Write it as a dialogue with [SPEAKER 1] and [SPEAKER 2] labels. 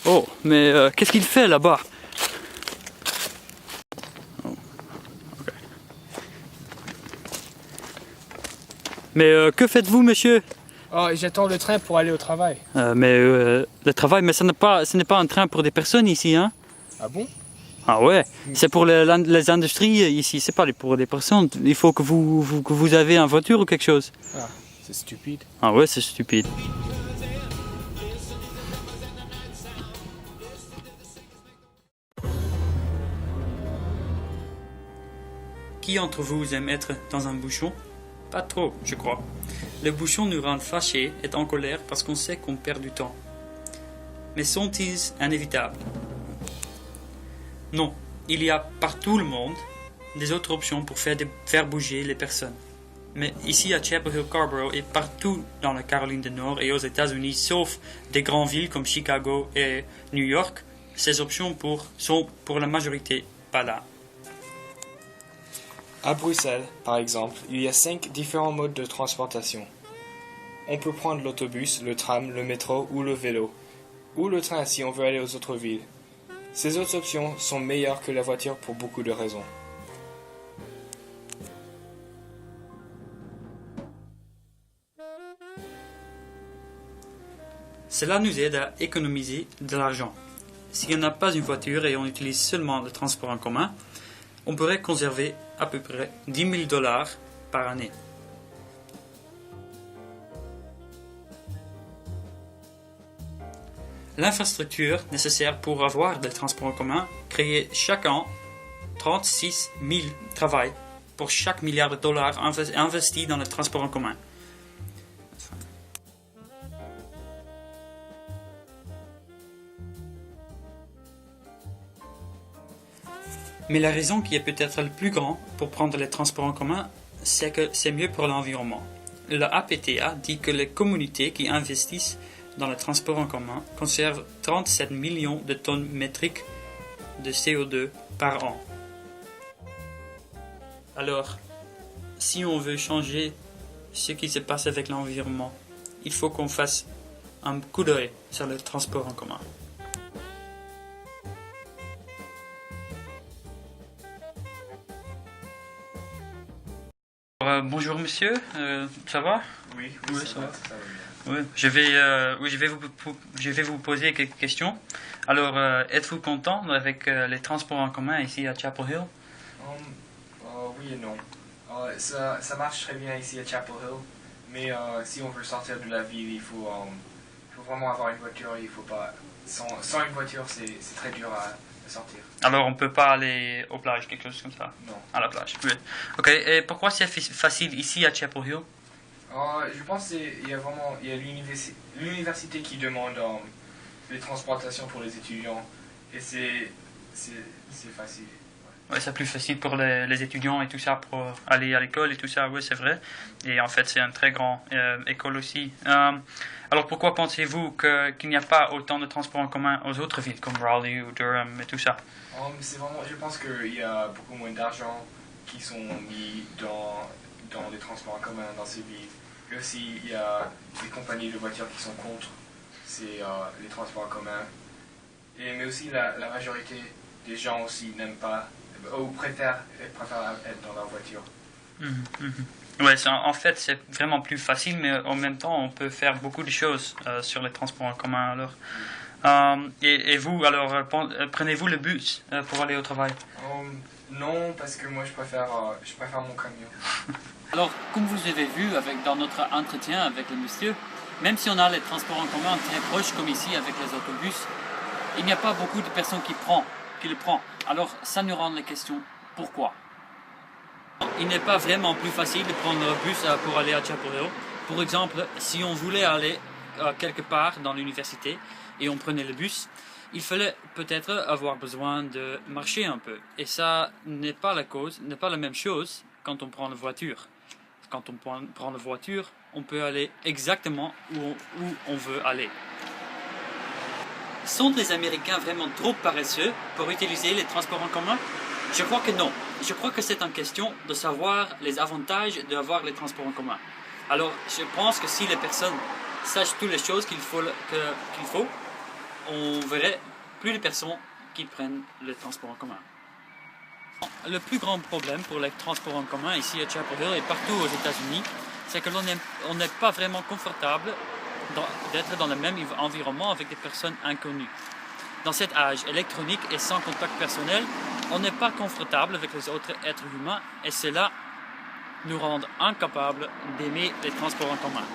[SPEAKER 1] Oh, mais qu'est-ce qu'il fait là-bas? Oh, okay. Mais que faites-vous, monsieur?
[SPEAKER 2] Oh, j'attends le train pour aller au travail.
[SPEAKER 1] Le travail, mais ce n'est pas un train pour des personnes ici, hein?
[SPEAKER 2] Ah bon?
[SPEAKER 1] Ah ouais, c'est pour les industries ici, c'est pas pour les personnes. Il faut que vous avez une voiture ou quelque chose.
[SPEAKER 2] Ah, c'est stupide.
[SPEAKER 1] Ah ouais, c'est stupide. Qui d'entre vous aime être dans un bouchon? Pas trop, je crois. Le bouchon nous rend fâchés et en colère parce qu'on sait qu'on perd du temps. Mais sont-ils inévitables? Non, il y a partout le monde des autres options pour faire bouger les personnes. Mais ici à Chapel Hill, Scarborough et partout dans la Caroline du Nord et aux États-Unis, sauf des grandes villes comme Chicago et New York, ces options sont pour la majorité pas là.
[SPEAKER 2] À Bruxelles, par exemple, il y a 5 différents modes de transportation. On peut prendre l'autobus, le tram, le métro ou le vélo, ou le train si on veut aller aux autres villes. Ces autres options sont meilleures que la voiture pour beaucoup de raisons.
[SPEAKER 1] Cela nous aide à économiser de l'argent. Si on n'a pas une voiture et on utilise seulement le transport en commun, on pourrait conserver à peu près 10 000 $ par année. L'infrastructure nécessaire pour avoir des transports en commun crée chaque an 36 000 travail pour chaque milliard de dollars investis dans le transport en commun. Mais la raison qui est peut-être le plus grand pour prendre les transports en commun, c'est que c'est mieux pour l'environnement. La APTA dit que les communautés qui investissent dans le transport en commun conservent 37 millions de tonnes métriques de CO2 par an. Alors, si on veut changer ce qui se passe avec l'environnement, il faut qu'on fasse un coup d'œil sur le transport en commun. Bonjour monsieur, ça va?
[SPEAKER 2] Oui,
[SPEAKER 1] ça va.
[SPEAKER 2] Ça va bien.
[SPEAKER 1] Oui, je vais vous poser quelques questions. Alors, êtes-vous content avec les transports en commun ici à Chapel Hill?
[SPEAKER 2] Oui et non. Ça marche très bien ici à Chapel Hill, mais si on veut sortir de la ville, il faut vraiment avoir une voiture. Il faut pas, sans une voiture, c'est très dur à sortir.
[SPEAKER 1] Alors, on peut pas aller aux plages, quelque chose comme ça?
[SPEAKER 2] Non.
[SPEAKER 1] À la plage, oui. Ok, et pourquoi c'est facile ici à Chapel Hill?
[SPEAKER 2] Je pense qu'il y a l'université qui demande les transportations pour les étudiants et c'est facile.
[SPEAKER 1] Ouais, c'est plus facile pour les étudiants et tout ça pour aller à l'école et tout ça, oui, c'est vrai. Et en fait, c'est une très grande école aussi. Alors, pourquoi pensez-vous qu'il n'y a pas autant de transports en commun aux autres villes comme Raleigh ou Durham et tout ça?
[SPEAKER 2] Je pense qu'il y a beaucoup moins d'argent qui sont mis dans les transports en commun dans ces villes. Et aussi, il y a des compagnies de voitures qui sont contre les transports en commun. Mais aussi, la majorité des gens aussi n'aiment pas ou préfèrent être dans leur voiture.
[SPEAKER 1] Ouais, en fait, c'est vraiment plus facile, mais en même temps, on peut faire beaucoup de choses sur les transports en commun. Alors, et vous, alors, prenez-vous le bus pour aller au travail?
[SPEAKER 2] Non, parce que moi, je préfère mon camion.
[SPEAKER 1] Alors, comme vous avez vu dans notre entretien avec le monsieur, même si on a les transports en commun très proches comme ici avec les autobus, il n'y a pas beaucoup de personnes qui le prennent. Alors, ça nous rend la question, pourquoi? Il n'est pas vraiment plus facile de prendre le bus pour aller à Chapel Hill. Par exemple, si on voulait aller quelque part dans l'université et on prenait le bus, il fallait peut-être avoir besoin de marcher un peu. Et ça n'est pas la même chose quand on prend la voiture. Quand on prend la voiture, on peut aller exactement où on veut aller. Sont les Américains vraiment trop paresseux pour utiliser les transports en commun? Je crois que non. Je crois que c'est une question de savoir les avantages d'avoir les transports en commun. Alors, je pense que si les personnes sachent toutes les choses qu'il faut, on verrait plus de personnes qui prennent les transports en commun. Le plus grand problème pour les transports en commun ici à Chapel Hill et partout aux États-Unis, c'est que on n'est pas vraiment confortable d'être dans le même environnement avec des personnes inconnues. Dans cet âge électronique et sans contact personnel, on n'est pas confortable avec les autres êtres humains et cela nous rend incapables d'aimer les transports en commun.